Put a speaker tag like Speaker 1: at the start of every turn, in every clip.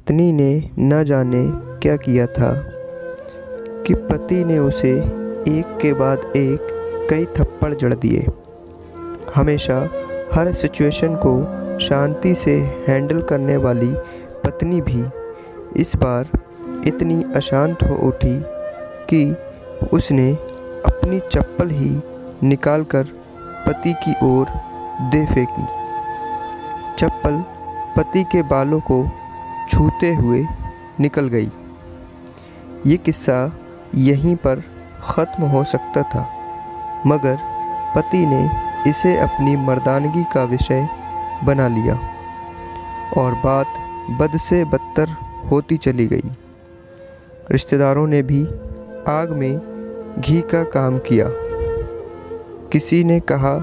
Speaker 1: पत्नी ने न जाने क्या किया था कि पति ने उसे एक के बाद एक कई थप्पड़ जड़ दिए। हमेशा हर सिचुएशन को शांति से हैंडल करने वाली पत्नी भी इस बार इतनी अशांत हो उठी कि उसने अपनी चप्पल ही निकालकर पति की ओर दे फेंकी। चप्पल पति के बालों को छूते हुए निकल गई। ये किस्सा यहीं पर ख़त्म हो सकता था, मगर पति ने इसे अपनी मर्दानगी का विषय बना लिया और बात बद से बदतर होती चली गई। रिश्तेदारों ने भी आग में घी का काम किया। किसी ने कहा,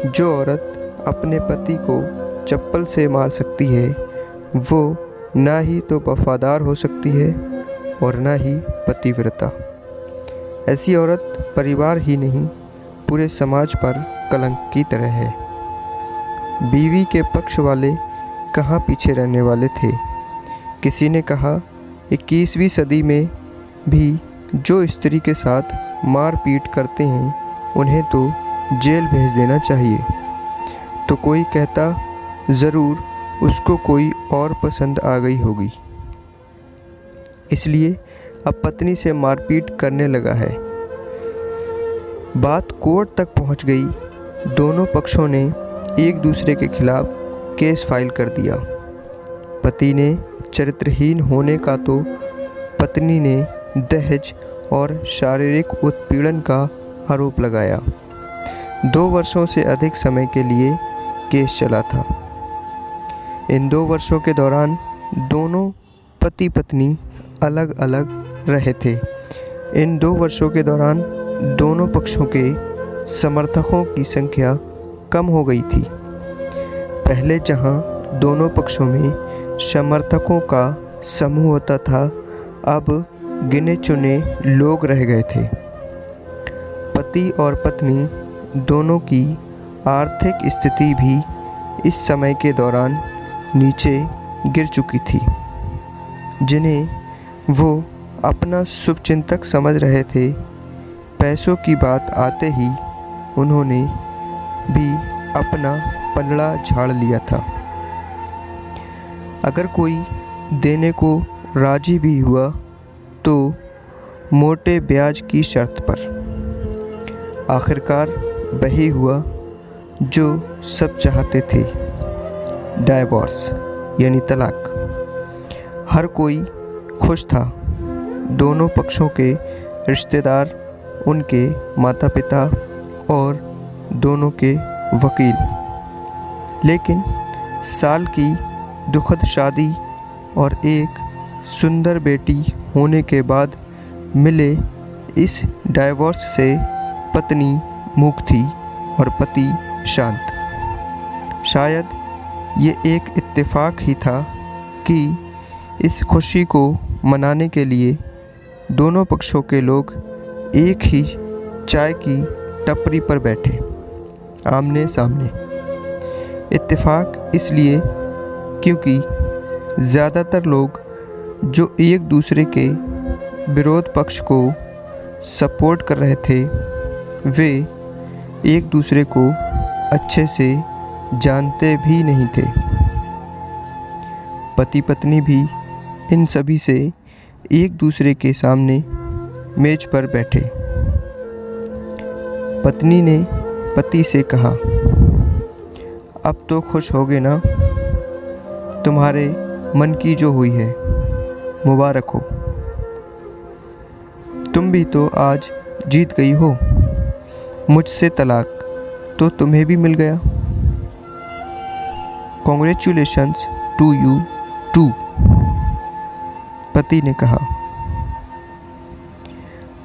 Speaker 1: जो औरत अपने पति को चप्पल से मार सकती है वो ना ही तो वफादार हो सकती है और ना ही पतिव्रता। ऐसी औरत परिवार ही नहीं पूरे समाज पर कलंक की तरह है। बीवी के पक्ष वाले कहाँ पीछे रहने वाले थे। किसी ने कहा, 21वीं सदी में भी जो स्त्री के साथ मारपीट करते हैं उन्हें तो जेल भेज देना चाहिए। तो कोई कहता, ज़रूर उसको कोई और पसंद आ गई होगी, इसलिए अब पत्नी से मारपीट करने लगा है। बात कोर्ट तक पहुंच गई। दोनों पक्षों ने एक दूसरे के खिलाफ केस फाइल कर दिया। पति ने चरित्रहीन होने का तो पत्नी ने दहेज और शारीरिक उत्पीड़न का आरोप लगाया। 2 वर्षों से अधिक समय के लिए केस चला था। इन 2 वर्षों के दौरान दोनों पति पत्नी अलग अलग रहे थे। इन 2 वर्षों के दौरान दोनों पक्षों के समर्थकों की संख्या कम हो गई थी। पहले जहां दोनों पक्षों में समर्थकों का समूह होता था, अब गिने चुने लोग रह गए थे। पति और पत्नी दोनों की आर्थिक स्थिति भी इस समय के दौरान नीचे गिर चुकी थी। जिन्हें वो अपना शुभचिंतक समझ रहे थे, पैसों की बात आते ही उन्होंने भी अपना पलड़ा झाड़ लिया था। अगर कोई देने को राजी भी हुआ तो मोटे ब्याज की शर्त पर। आखिरकार वही हुआ जो सब चाहते थे, डाइवोर्स यानी तलाक। हर कोई खुश था। दोनों पक्षों के रिश्तेदार, उनके माता पिता और दोनों के वकील। लेकिन साल की दुखद शादी और एक सुंदर बेटी होने के बाद मिले इस डाइवोर्स से पत्नी मूक थी और पति शांत। शायद ये एक इत्तेफाक ही था कि इस खुशी को मनाने के लिए दोनों पक्षों के लोग एक ही चाय की टपरी पर बैठे, आमने सामने। इत्तेफाक इसलिए क्योंकि ज़्यादातर लोग जो एक दूसरे के विरोध पक्ष को सपोर्ट कर रहे थे, वे एक दूसरे को अच्छे से जानते भी नहीं थे। पति पत्नी भी इन सभी से एक दूसरे के सामने मेज पर बैठे। पत्नी ने पति से कहा, अब तो खुश होगे ना? तुम्हारे मन की जो हुई है, मुबारक हो। तुम भी तो आज जीत गई हो। मुझसे तलाक तो तुम्हें भी मिल गया। Congratulations to you too. पति ने कहा,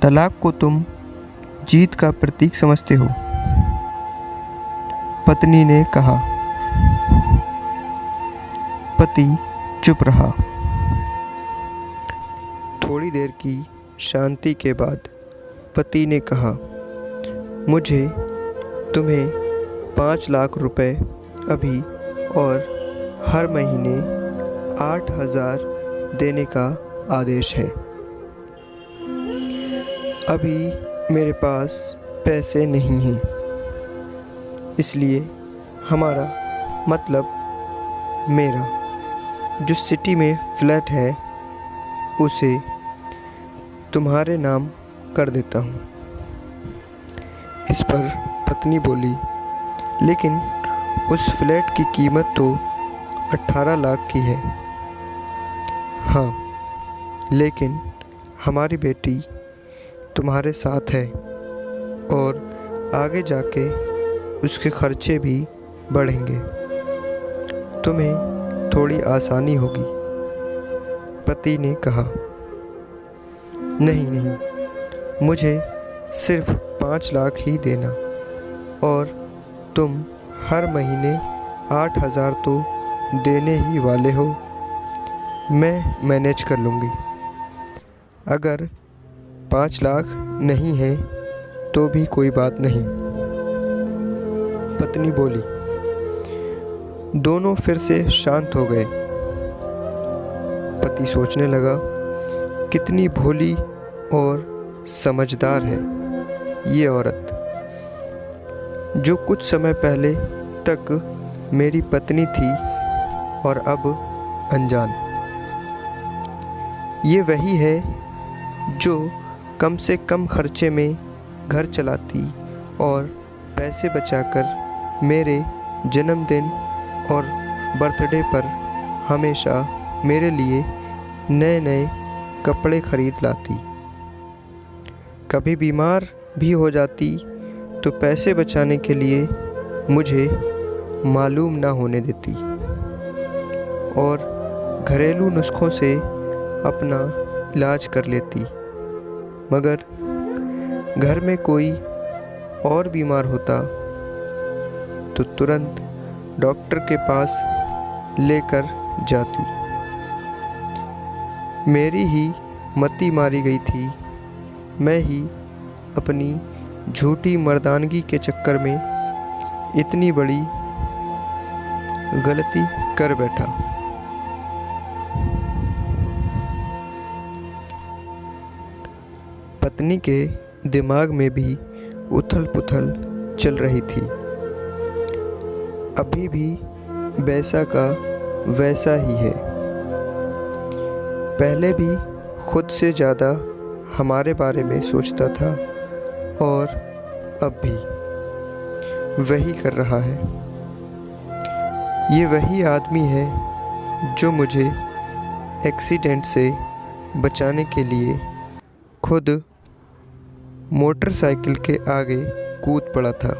Speaker 1: तलाक को तुम जीत का प्रतीक समझते हो? पत्नी ने कहा। पति चुप रहा। थोड़ी देर की शांति के बाद पति ने कहा, मुझे तुम्हें 5 लाख रुपए अभी और हर महीने 8,000 देने का आदेश है। अभी मेरे पास पैसे नहीं हैं, इसलिए हमारा मतलब मेरा जो सिटी में फ्लैट है उसे तुम्हारे नाम कर देता हूँ। इस पर पत्नी बोली, लेकिन उस फ्लैट की कीमत तो 18 लाख की है। हाँ, लेकिन हमारी बेटी तुम्हारे साथ है और आगे जाके उसके खर्चे भी बढ़ेंगे। तुम्हें थोड़ी आसानी होगी। पति ने कहा, नहीं, मुझे सिर्फ 5 लाख ही देना और तुम हर महीने 8,000 तो देने ही वाले हो। मैं मैनेज कर लूँगी। अगर 5 लाख नहीं है तो भी कोई बात नहीं। पत्नी बोली। दोनों फिर से शांत हो गए। पति सोचने लगा, कितनी भोली और समझदार है ये औरत, जो कुछ समय पहले तक मेरी पत्नी थी और अब अनजान। ये वही है जो कम से कम खर्चे में घर चलाती और पैसे बचाकर मेरे जन्मदिन और बर्थडे पर हमेशा मेरे लिए नए नए कपड़े खरीद लाती। कभी बीमार भी हो जाती तो पैसे बचाने के लिए मुझे मालूम ना होने देती और घरेलू नुस्खों से अपना इलाज कर लेती। मगर घर में कोई और बीमार होता तो तुरंत डॉक्टर के पास लेकर जाती। मेरी ही मति मारी गई थी। मैं ही अपनी झूठी मर्दानगी के चक्कर में इतनी बड़ी गलती कर बैठा। पत्नी के दिमाग में भी उथल पुथल चल रही थी। अभी भी वैसा का वैसा ही है। पहले भी खुद से ज़्यादा हमारे बारे में सोचता था और अब भी वही कर रहा है। ये वही आदमी है जो मुझे एक्सीडेंट से बचाने के लिए खुद मोटरसाइकिल के आगे कूद पड़ा था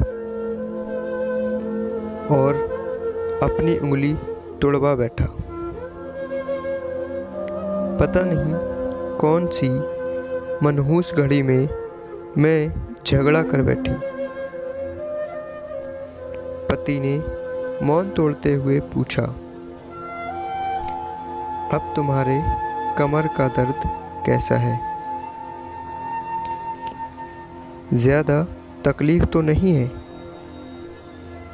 Speaker 1: और अपनी उंगली तोड़वा बैठा। पता नहीं कौन सी मनहूस घड़ी में मैं झगड़ा कर बैठी। पति ने मौन तोड़ते हुए पूछा, अब तुम्हारे कमर का दर्द कैसा है? ज़्यादा तकलीफ तो नहीं है?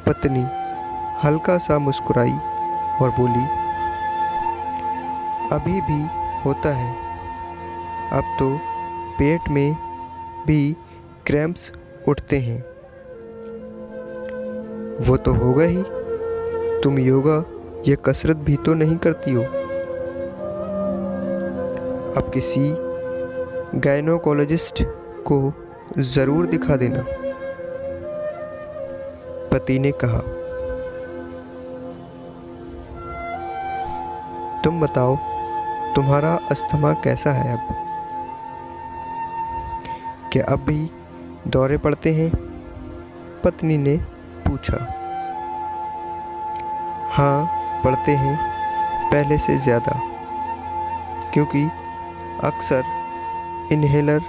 Speaker 1: पत्नी हल्का सा मुस्कुराई और बोली, अभी भी होता है। अब तो पेट में भी क्रैम्प्स उठते हैं। वो तो होगा ही। तुम योगा या कसरत भी तो नहीं करती हो। अब किसी गायनोकोलॉजिस्ट को ज़रूर दिखा देना। पति ने कहा, तुम बताओ तुम्हारा अस्थमा कैसा है अब? क्या अब भी दौरे पड़ते हैं? पत्नी ने पूछा। हाँ, पड़ते हैं, पहले से ज़्यादा, क्योंकि अक्सर इन्हेलर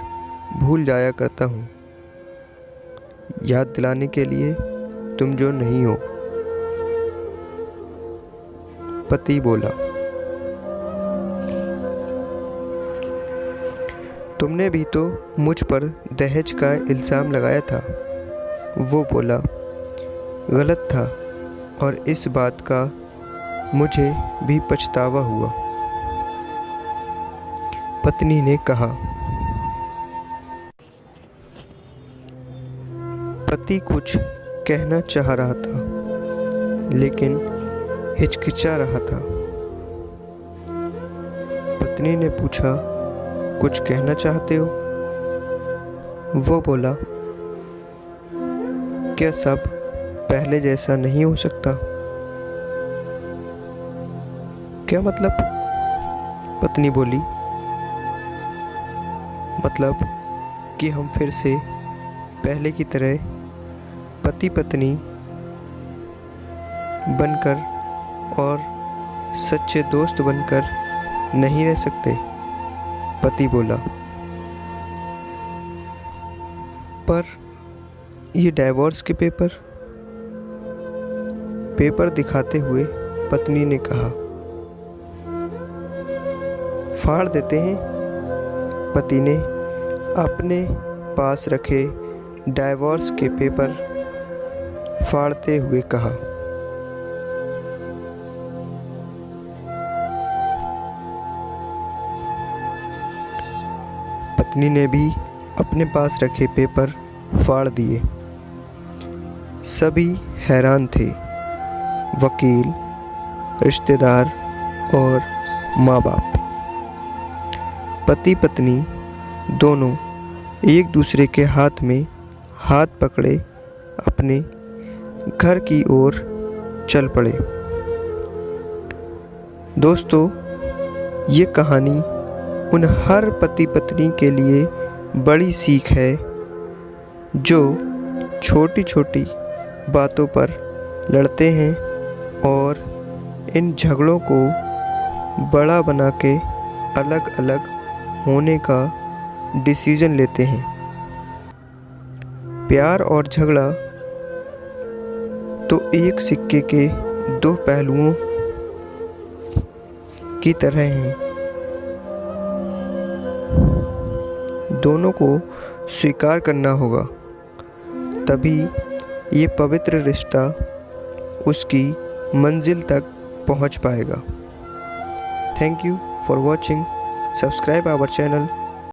Speaker 1: भूल जाया करता हूँ, याद दिलाने के लिए तुम जो नहीं हो। पति बोला, तुमने भी तो मुझ पर दहेज का इल्ज़ाम लगाया था। वो बोला, गलत था और इस बात का मुझे भी पछतावा हुआ। पत्नी ने कहा। पति कुछ कहना चाह रहा था लेकिन हिचकिचा रहा था। पत्नी ने पूछा, कुछ कहना चाहते हो? वो बोला, क्या सब पहले जैसा नहीं हो सकता? क्या मतलब? पत्नी बोली, मतलब कि हम फिर से पहले की तरह पति पत्नी बनकर और सच्चे दोस्त बनकर नहीं रह सकते। पति बोला, पर ये डाइवोर्स के पेपर दिखाते हुए पत्नी ने कहा। फाड़ देते हैं। पति ने अपने पास रखे डाइवोर्स के पेपर फाड़ते हुए कहा। पत्नी ने भी अपने पास रखे पेपर फाड़ दिए। सभी हैरान थे, वकील, रिश्तेदार और माँ बाप। पति पत्नी दोनों एक दूसरे के हाथ में हाथ पकड़े अपने घर की ओर चल पड़े। दोस्तों, ये कहानी उन हर पति पत्नी के लिए बड़ी सीख है जो छोटी छोटी बातों पर लड़ते हैं और इन झगड़ों को बड़ा बना के अलग अलग होने का डिसीजन लेते हैं। प्यार और झगड़ा तो एक सिक्के के दो पहलुओं की तरह हैं। दोनों को स्वीकार करना होगा, तभी ये पवित्र रिश्ता उसकी मंजिल तक पहुंच पाएगा। Thank you for watching. Subscribe our channel